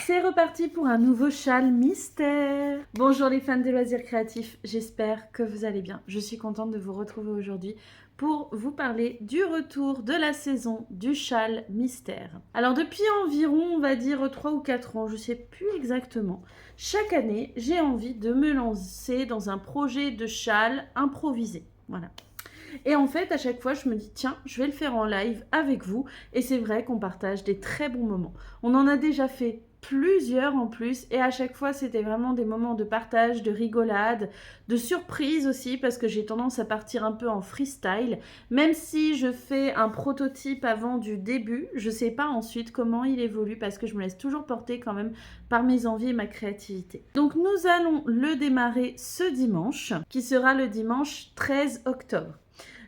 C'est reparti pour un nouveau châle mystère. Bonjour les fans de loisirs créatifs, j'espère que vous allez bien. Je suis contente de vous retrouver aujourd'hui pour vous parler du retour de la saison du châle mystère. Alors depuis environ, on va dire 3 ou 4 ans, je sais plus exactement, chaque année, j'ai envie de me lancer dans un projet de châle improvisé. Voilà. Et en fait, à chaque fois, je me dis, tiens, je vais le faire en live avec vous. Et c'est vrai qu'on partage des très bons moments. On en a déjà fait plusieurs en plus. Et à chaque fois, c'était vraiment des moments de partage, de rigolade, de surprise aussi, parce que j'ai tendance à partir un peu en freestyle. Même si je fais un prototype avant du début, je ne sais pas ensuite comment il évolue, parce que je me laisse toujours porter quand même par mes envies et ma créativité. Donc nous allons le démarrer ce dimanche, qui sera le dimanche 13 octobre.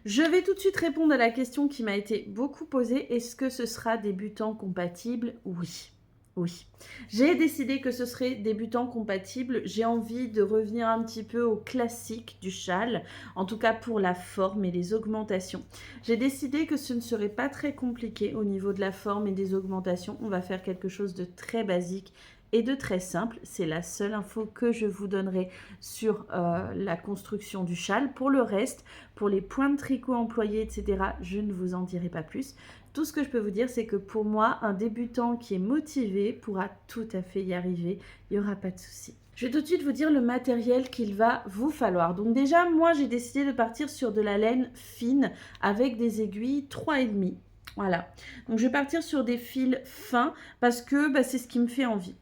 Je vais tout de suite répondre à la question qui m'a été beaucoup posée. Est-ce que ce sera débutant compatible? Oui. Oui. J'ai décidé que ce serait débutant compatible. J'ai envie de revenir un petit peu au classique du châle, en tout cas pour la forme et les augmentations. J'ai décidé que ce ne serait pas très compliqué au niveau de la forme et des augmentations. On va faire quelque chose de très basique et de très simple. C'est la seule info que je vous donnerai sur la construction du châle. Pour le reste, pour les points de tricot employés, etc., je ne vous en dirai pas plus. Tout ce que je peux vous dire, c'est que pour moi, un débutant qui est motivé pourra tout à fait y arriver. Il n'y aura pas de souci. Je vais tout de suite vous dire le matériel qu'il va vous falloir. Donc déjà, moi, j'ai décidé de partir sur de la laine fine avec des aiguilles 3,5. Voilà. Donc je vais partir sur des fils fins parce que c'est ce qui me fait envie.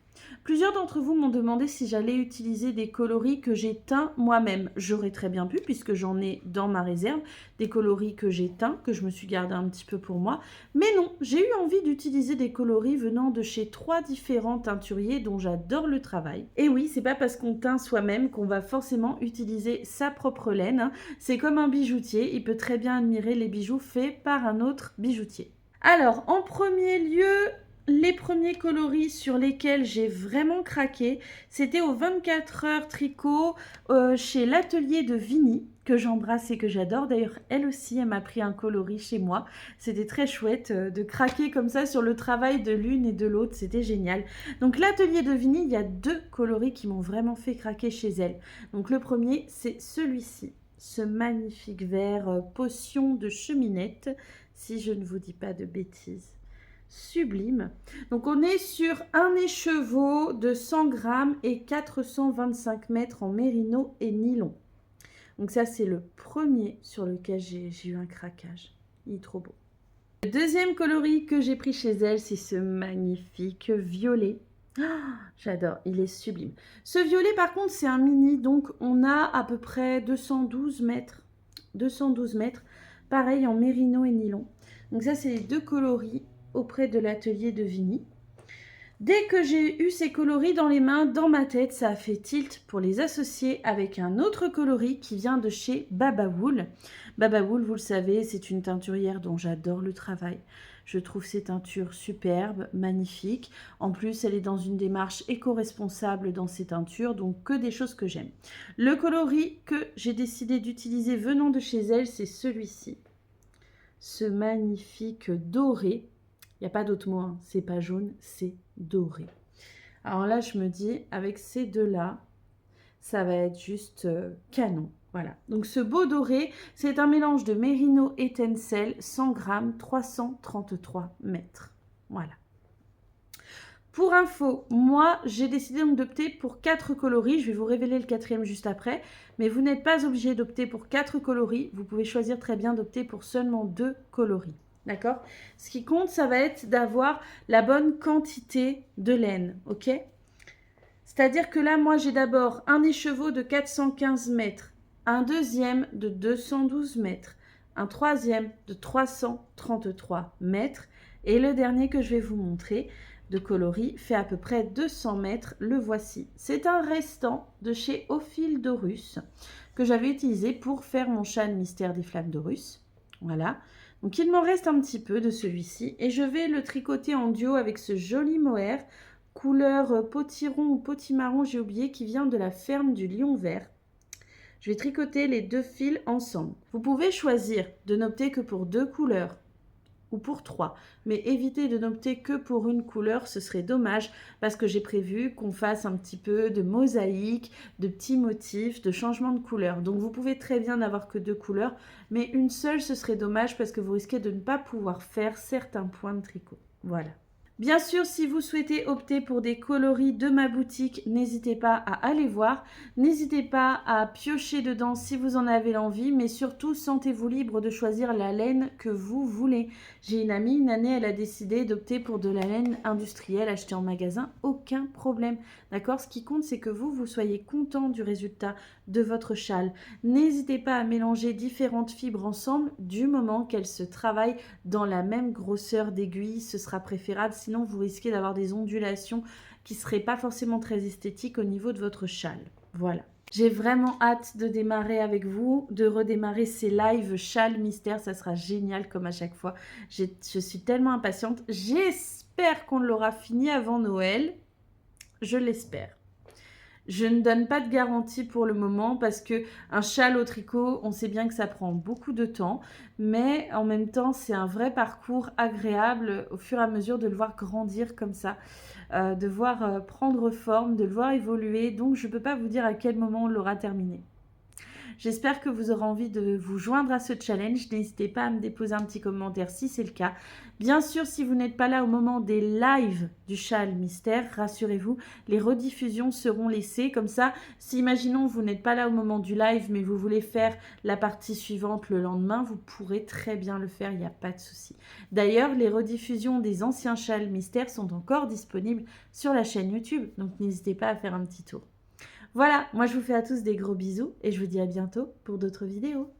Plusieurs d'entre vous m'ont demandé si j'allais utiliser des coloris que j'ai teints moi-même. J'aurais très bien pu, puisque j'en ai dans ma réserve, des coloris que j'ai teints, que je me suis gardé un petit peu pour moi. Mais non, j'ai eu envie d'utiliser des coloris venant de chez 3 différents teinturiers dont j'adore le travail. Et oui, c'est pas parce qu'on teint soi-même qu'on va forcément utiliser sa propre laine, hein. C'est comme un bijoutier, il peut très bien admirer les bijoux faits par un autre bijoutier. Alors, en premier lieu, les premiers coloris sur lesquels j'ai vraiment craqué, c'était au 24 heures tricot chez l'atelier de Vini, que j'embrasse et que j'adore. D'ailleurs, elle aussi, elle m'a pris un coloris chez moi. C'était très chouette de craquer comme ça sur le travail de l'une et de l'autre. C'était génial. Donc, l'atelier de Vini, il y a 2 coloris qui m'ont vraiment fait craquer chez elle. Donc, le premier, c'est celui-ci. Ce magnifique vert potion de cheminette, si je ne vous dis pas de bêtises. Sublime. Donc on est sur un écheveau de 100 grammes et 425 mètres en mérino et nylon. Donc ça c'est le premier sur lequel j'ai eu un craquage. Il est trop beau. Le deuxième coloris que j'ai pris chez elle, c'est ce magnifique violet. Oh, j'adore, il est sublime. Ce violet par contre c'est un mini, donc on a à peu près 212 mètres. 212 mètres, pareil en mérino et nylon. Donc ça c'est les 2 coloris auprès de l'atelier de Vini. Dès que j'ai eu ces coloris dans les mains, dans ma tête, ça a fait tilt pour les associer avec un autre coloris qui vient de chez Baba Wool. Baba Wool, vous le savez, c'est une teinturière dont j'adore le travail. Je trouve ces teintures superbes, magnifiques. En plus, elle est dans une démarche éco-responsable dans ses teintures, donc que des choses que j'aime. Le coloris que j'ai décidé d'utiliser venant de chez elle, c'est celui-ci. Ce magnifique doré. Il n'y a pas d'autre mot, hein. C'est pas jaune, c'est doré. Alors là, je me dis, avec ces deux-là, ça va être juste canon. Voilà. Donc ce beau doré, c'est un mélange de mérino et tencel, 100 grammes, 333 mètres. Voilà. Pour info, moi, j'ai décidé donc d'opter pour 4 coloris. Je vais vous révéler le 4e juste après. Mais vous n'êtes pas obligé d'opter pour 4 coloris. Vous pouvez choisir très bien d'opter pour seulement 2 coloris. D'accord? Ce qui compte, ça va être d'avoir la bonne quantité de laine. Ok? C'est-à-dire que là, moi, j'ai d'abord un écheveau de 415 mètres, un deuxième de 212 mètres, un troisième de 333 mètres. Et le dernier que je vais vous montrer de coloris fait à peu près 200 mètres. Le voici. C'est un restant de chez Ophil Dorus que j'avais utilisé pour faire mon châle mystère des flammes d'Horus. Voilà. Donc il m'en reste un petit peu de celui-ci et je vais le tricoter en duo avec ce joli mohair couleur potiron ou potimarron, j'ai oublié, qui vient de la ferme du Lion Vert. Je vais tricoter les 2 fils ensemble. Vous pouvez choisir de n'opter que pour 2 couleurs ou pour 3. Mais évitez de n'opter que pour une couleur, ce serait dommage parce que j'ai prévu qu'on fasse un petit peu de mosaïque, de petits motifs, de changement de couleur. Donc vous pouvez très bien n'avoir que 2 couleurs, mais une seule ce serait dommage parce que vous risquez de ne pas pouvoir faire certains points de tricot. Voilà. Bien sûr, si vous souhaitez opter pour des coloris de ma boutique, n'hésitez pas à aller voir. N'hésitez pas à piocher dedans si vous en avez l'envie, mais surtout, sentez-vous libre de choisir la laine que vous voulez. J'ai une amie, une année, elle a décidé d'opter pour de la laine industrielle achetée en magasin, aucun problème. D'accord? Ce qui compte, c'est que vous soyez content du résultat de votre châle. N'hésitez pas à mélanger différentes fibres ensemble du moment qu'elles se travaillent dans la même grosseur d'aiguille, ce sera préférable, sinon vous risquez d'avoir des ondulations qui ne seraient pas forcément très esthétiques au niveau de votre châle. Voilà. J'ai vraiment hâte de démarrer avec vous, de redémarrer ces lives châle mystère, ça sera génial comme à chaque fois. Je suis tellement impatiente. J'espère qu'on l'aura fini avant Noël. Je l'espère. Je ne donne pas de garantie pour le moment parce que un châle au tricot, on sait bien que ça prend beaucoup de temps, mais en même temps, c'est un vrai parcours agréable au fur et à mesure de le voir grandir comme ça, de voir prendre forme, de le voir évoluer. Donc, je ne peux pas vous dire à quel moment on l'aura terminé. J'espère que vous aurez envie de vous joindre à ce challenge. N'hésitez pas à me déposer un petit commentaire si c'est le cas. Bien sûr, si vous n'êtes pas là au moment des lives du châle mystère, rassurez-vous, les rediffusions seront laissées. Comme ça, si imaginons vous n'êtes pas là au moment du live, mais vous voulez faire la partie suivante le lendemain, vous pourrez très bien le faire, il n'y a pas de souci. D'ailleurs, les rediffusions des anciens châles mystères sont encore disponibles sur la chaîne YouTube. Donc n'hésitez pas à faire un petit tour. Voilà, moi je vous fais à tous des gros bisous et je vous dis à bientôt pour d'autres vidéos.